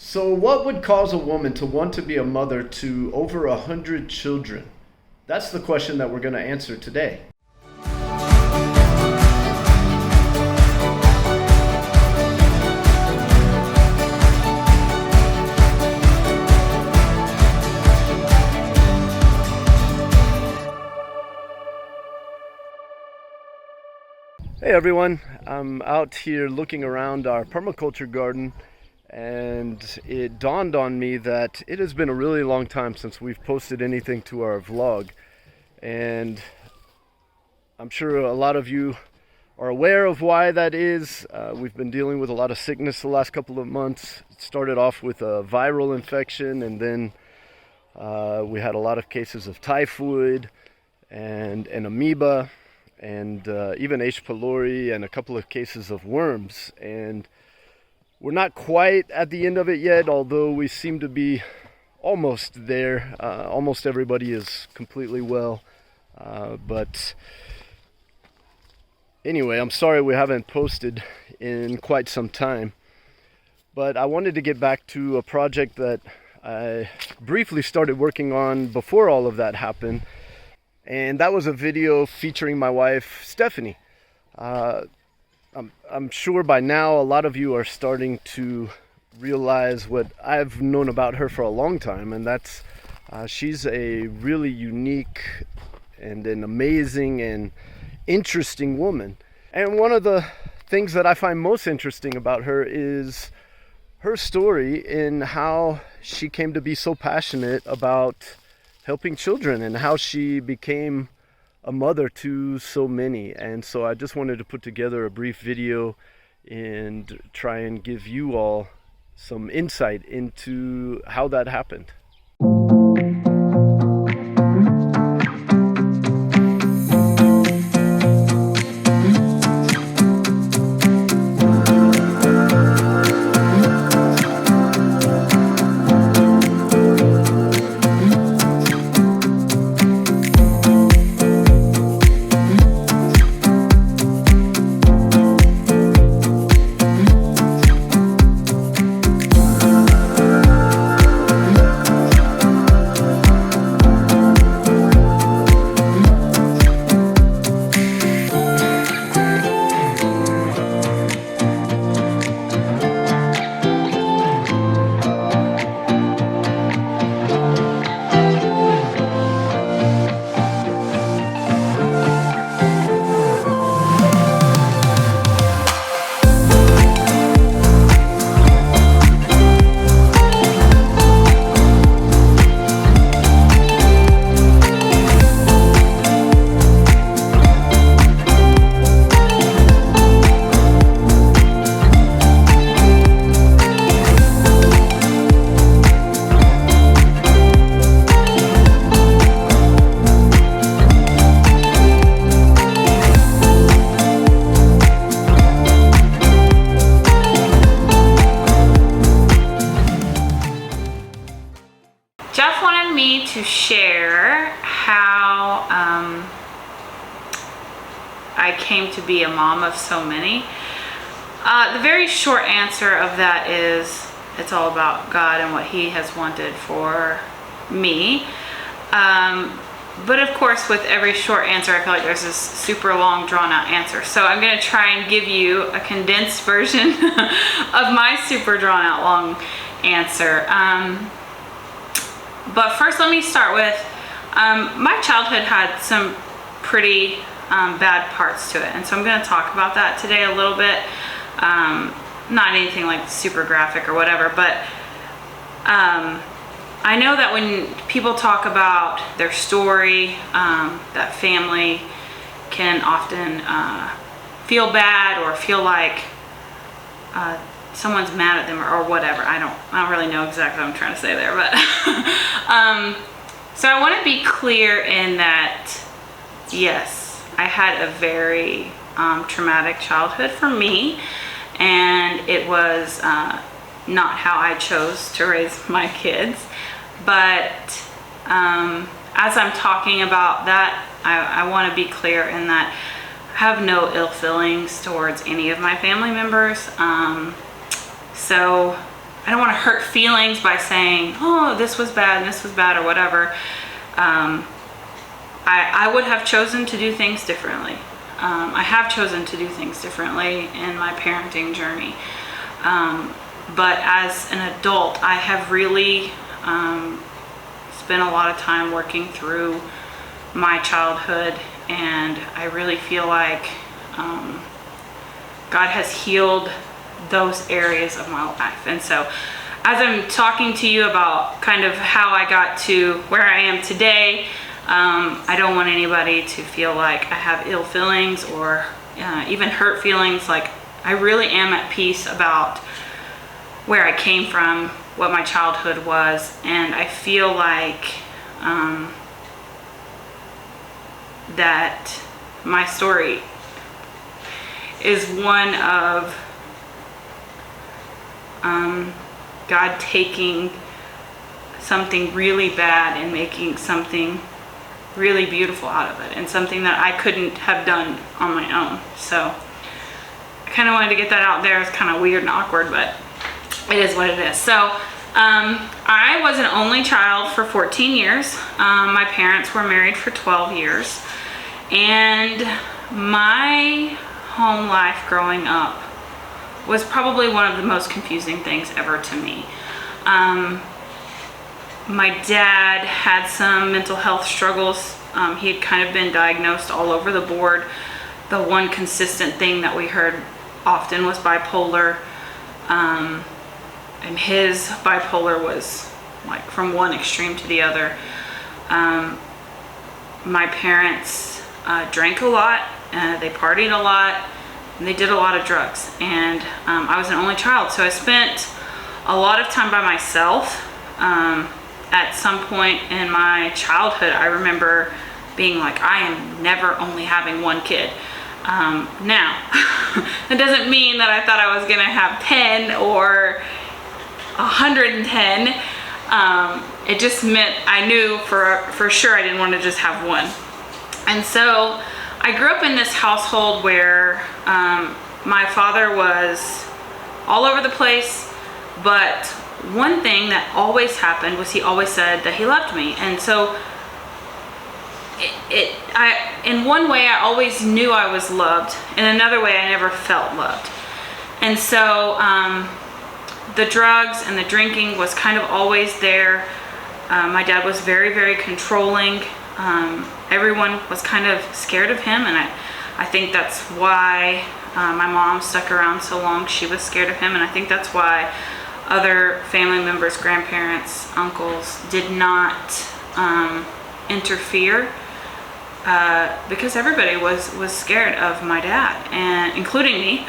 So, what would cause a woman to want to be a mother to over 100 children? That's the question that we're going to answer today. Hey everyone, I'm out here looking around our permaculture garden, and it dawned on me that it has been a really long time since we've posted anything to our vlog. And I'm sure a lot of you are aware of why that is. We've been dealing with a lot of sickness the last couple of months. It started off with a viral infection, and then we had a lot of cases of typhoid and amoeba, and even H. pylori, and a couple of cases of worms. And we're not quite at the end of it yet, although we seem to be almost there. Almost everybody is completely well. But anyway, I'm sorry we haven't posted in quite some time. But I wanted to get back to a project that I briefly started working on before all of that happened. And that was a video featuring my wife, Stephanie. I'm sure by now a lot of you are starting to realize what I've known about her for a long time, and that's she's a really unique and an amazing and interesting woman. And one of the things that I find most interesting about her is her story in how she came to be so passionate about helping children and how she became a mother to so many. And so I just wanted to put together a brief video and try and give you all some insight into how that happened. Jeff wanted me to share how I came to be a mom of so many. The very short answer of that is it's all about God and what He has wanted for me. But of course, with every short answer, I feel like there's this super long, drawn-out answer. So I'm going to try and give you a condensed version of my super drawn-out long answer. But first, let me start with my childhood had some pretty bad parts to it, and so I'm going to talk about that today a little bit. Not anything like super graphic or whatever, but I know that when people talk about their story, that family can often feel bad or feel like someone's mad at them or whatever. I don't really know exactly what I'm trying to say there, but so I want to be clear in that, yes, I had a very traumatic childhood for me, and it was not how I chose to raise my kids. But as I'm talking about that, I want to be clear in that I have no ill feelings towards any of my family members. So I don't want to hurt feelings by saying, oh, this was bad and this was bad or whatever. I would have chosen to do things differently. I have chosen to do things differently in my parenting journey. But as an adult, I have really spent a lot of time working through my childhood, and I really feel like God has healed those areas of my life. And so as I'm talking to you about kind of how I got to where I am today, I don't want anybody to feel like I have ill feelings or even hurt feelings. Like, I really am at peace about where I came from, what my childhood was, and I feel like that my story is one of God taking something really bad and making something really beautiful out of it, and something that I couldn't have done on my own. So I kind of wanted to get that out there. It's kind of weird and awkward, but it is what it is. So I was an only child for 14 years. My parents were married for 12 years. And my home life growing up was probably one of the most confusing things ever to me. My dad had some mental health struggles. He had kind of been diagnosed all over the board. The one consistent thing that we heard often was bipolar. And his bipolar was like from one extreme to the other. My parents drank a lot, they partied a lot, and they did a lot of drugs. And I was an only child, so I spent a lot of time by myself. At some point in my childhood, I remember being like, I am never only having one kid. Now, that doesn't mean that I thought I was gonna have 10 or 110. It just meant I knew for sure I didn't want to just have one. And so I grew up in this household where my father was all over the place, but one thing that always happened was he always said that he loved me. And so in one way I always knew I was loved, in another way I never felt loved. And so the drugs and the drinking was kind of always there. My dad was very, very controlling. Everyone was kind of scared of him, and I think that's why my mom stuck around so long. She was scared of him, and I think that's why other family members, grandparents, uncles did not interfere, because everybody was scared of my dad, and including me.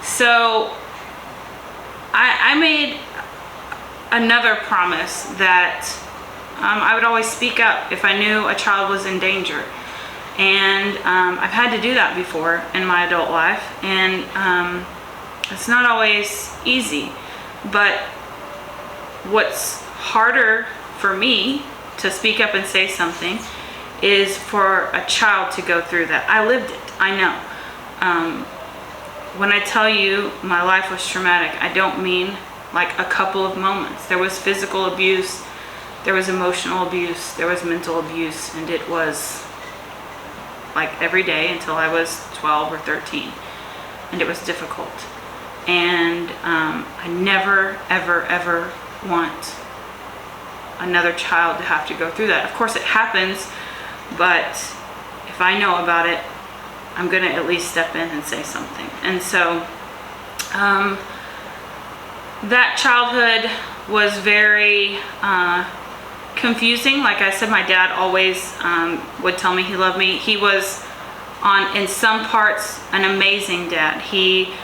So I made another promise that I would always speak up if I knew a child was in danger. And I've had to do that before in my adult life, and it's not always easy. But what's harder for me to speak up and say something is for a child to go through that. I lived it, I know. When I tell you my life was traumatic, I don't mean like a couple of moments. There was physical abuse, there was emotional abuse, there was mental abuse, and it was like every day until I was 12 or 13. And it was difficult. And I never, ever, ever want another child to have to go through that. Of course it happens, but if I know about it, I'm gonna at least step in and say something. And so that childhood was very confusing. Like I said, my dad always would tell me he loved me. He was in some parts an amazing dad. He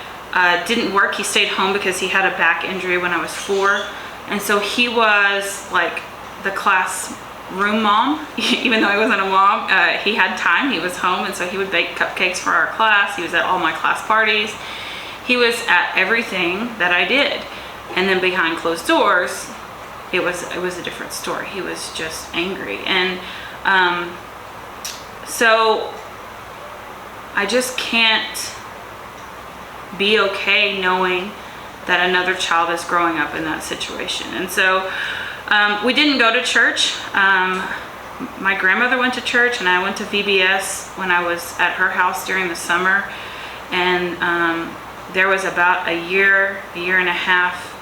didn't work. He stayed home because he had a back injury when I was 4. And so he was like the classroom mom. Even though he wasn't a mom, he had time. He was home, and so he would bake cupcakes for our class. He was at all my class parties. He was at everything that I did. And then behind closed doors, it was a different story. He was just angry. And so I just can't be okay knowing that another child is growing up in that situation. And so we didn't go to church. My grandmother went to church, and I went to VBS when I was at her house during the summer. And there was about a year and a half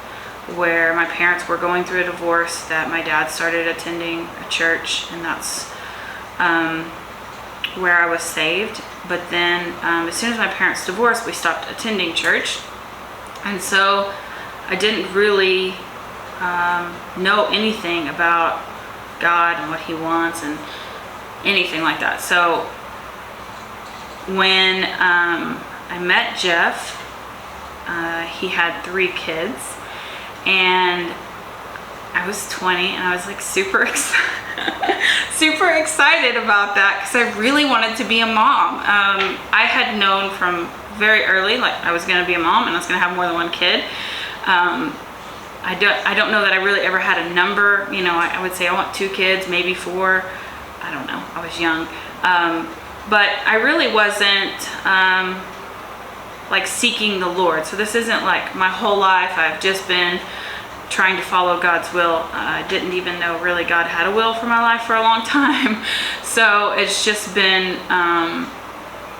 where my parents were going through a divorce that my dad started attending a church, and that's where I was saved. But then as soon as my parents divorced, we stopped attending church. And so I didn't really know anything about God and what he wants and anything like that. So when I met Jeff, he had 3 kids, and I was 20, and I was like super excited about that because I really wanted to be a mom. I had known from very early, like, I was going to be a mom and I was going to have more than one kid. I don't know that I really ever had a number. You know, I would say I want 2 kids, maybe 4. I don't know. I was young. But I really wasn't like seeking the Lord. So this isn't like my whole life I've just been trying to follow God's will. I didn't even know really God had a will for my life for a long time. So it's just been,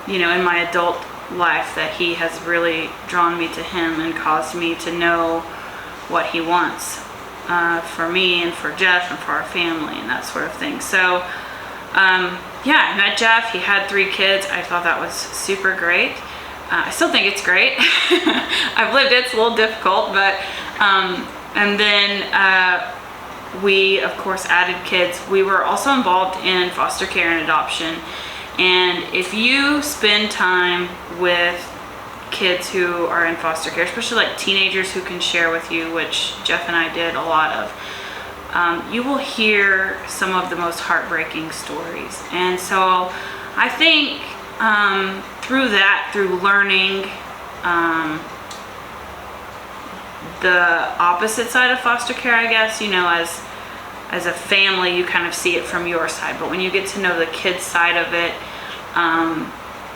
you know, in my adult life that he has really drawn me to him and caused me to know what he wants for me and for Jeff and for our family and that sort of thing. So yeah, I met Jeff. He had 3 kids. I thought that was super great. I still think it's great. I've lived it. It's a little difficult, but and then we of course added kids. We were also involved in foster care and adoption. And if you spend time with kids who are in foster care, especially like teenagers who can share with you, which Jeff and I did a lot of, you will hear some of the most heartbreaking stories. And so I think through learning the opposite side of foster care, I guess, you know, as a family, you kind of see it from your side. But when you get to know the kids' side of it,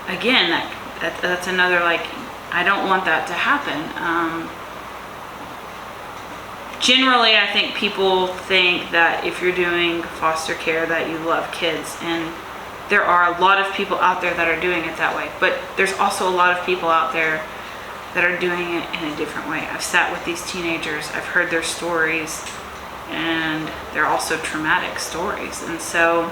again, that's another, like, I don't want that to happen. Generally, I think people think that if you're doing foster care that you love kids, and there are a lot of people out there that are doing it that way. But there's also a lot of people out there that are doing it in a different way. I've sat with these teenagers, I've heard their stories, and they're also traumatic stories. And so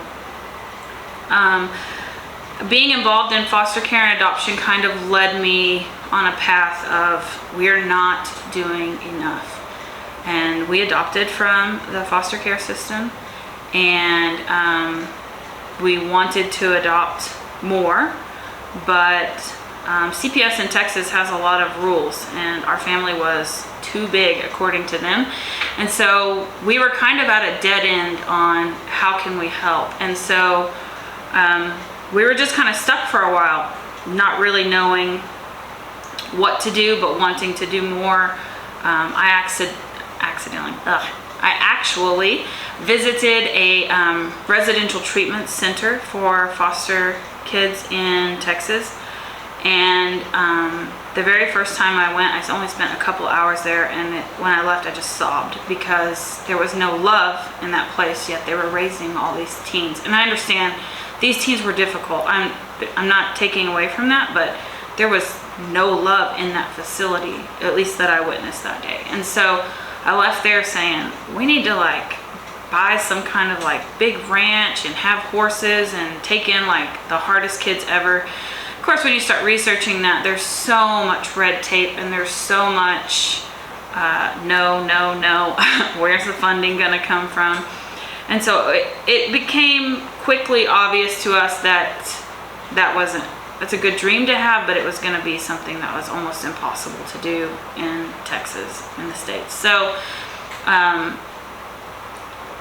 being involved in foster care and adoption kind of led me on a path of, we're not doing enough. And we adopted from the foster care system, and we wanted to adopt more, but CPS in Texas has a lot of rules, and our family was too big according to them. And so we were kind of at a dead end on how can we help. And so we were just kind of stuck for a while, not really knowing what to do, but wanting to do more. I actually visited a residential treatment center for foster kids in Texas. And the very first time I went, I only spent a couple hours there, and when I left, I just sobbed because there was no love in that place, yet they were raising all these teens. And I understand these teens were difficult. I'm not taking away from that, but there was no love in that facility, at least that I witnessed that day. And so I left there saying, we need to like buy some kind of like big ranch and have horses and take in like the hardest kids ever. Of course, when you start researching that, there's so much red tape and there's so much no. Where's the funding gonna come from? And so it became quickly obvious to us that that's a good dream to have, but it was going to be something that was almost impossible to do in Texas, in the States. So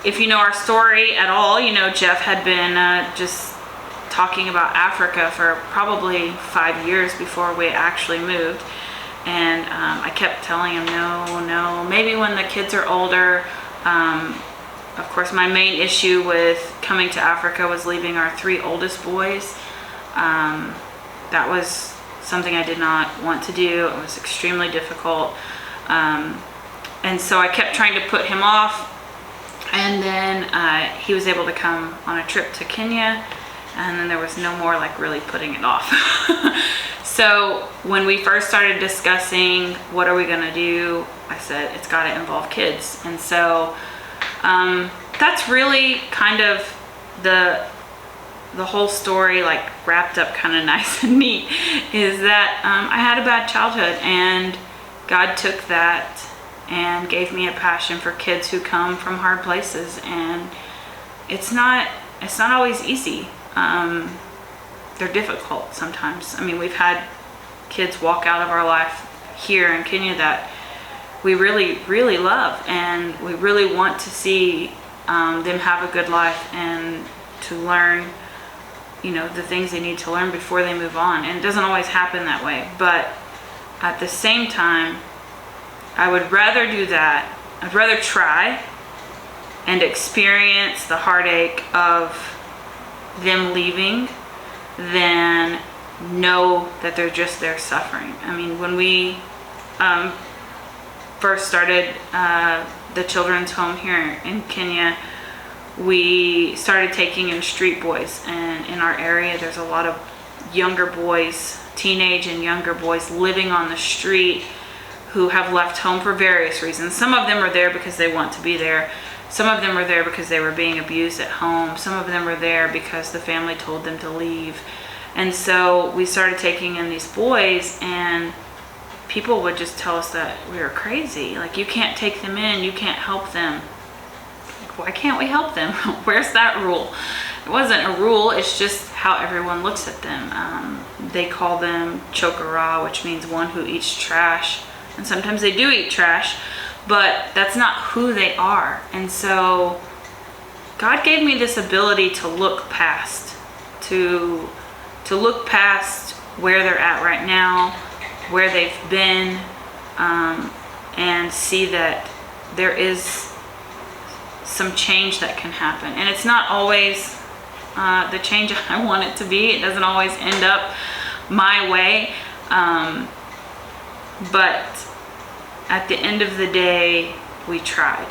if you know our story at all, you know Jeff had been just talking about Africa for probably 5 years before we actually moved. And I kept telling him, no, maybe when the kids are older. Of course, my main issue with coming to Africa was leaving our 3 oldest boys. That was something I did not want to do. It was extremely difficult. And so I kept trying to put him off. And then he was able to come on a trip to Kenya. And then there was no more like really putting it off. So when we first started discussing what are we gonna do, I said it's gotta involve kids. And so that's really kind of the whole story, like wrapped up kind of nice and neat, is that I had a bad childhood, and God took that and gave me a passion for kids who come from hard places. And it's not always easy. They're difficult sometimes. I mean, we've had kids walk out of our life here in Kenya that we really, really love, and we really want to see them have a good life and to learn, the things they need to learn before they move on. And it doesn't always happen that way, but at the same time, I would rather do that. I'd rather try and experience the heartache of them leaving than know that they're just there suffering. I mean, when we first started the children's home here in Kenya, we started taking in street boys, and in our area there's a lot of younger boys, teenage and younger boys living on the street who have left home for various reasons. Some of them are there because they want to be there. Some of them are there because they were being abused at home. Some of them are there because the family told them to leave. And so we started taking in these boys, and people would just tell us that we were crazy. Like, you can't take them in, you can't help them. Like, why can't we help them? Where's that rule? It wasn't a rule, it's just how everyone looks at them. They call them chokora, which means one who eats trash. And sometimes they do eat trash, but that's not who they are. And so God gave me this ability to look past, to look past where they're at right now, where they've been, and see that there is some change that can happen. And it's not always the change I want it to be. It doesn't always end up my way. But at the end of the day, we tried.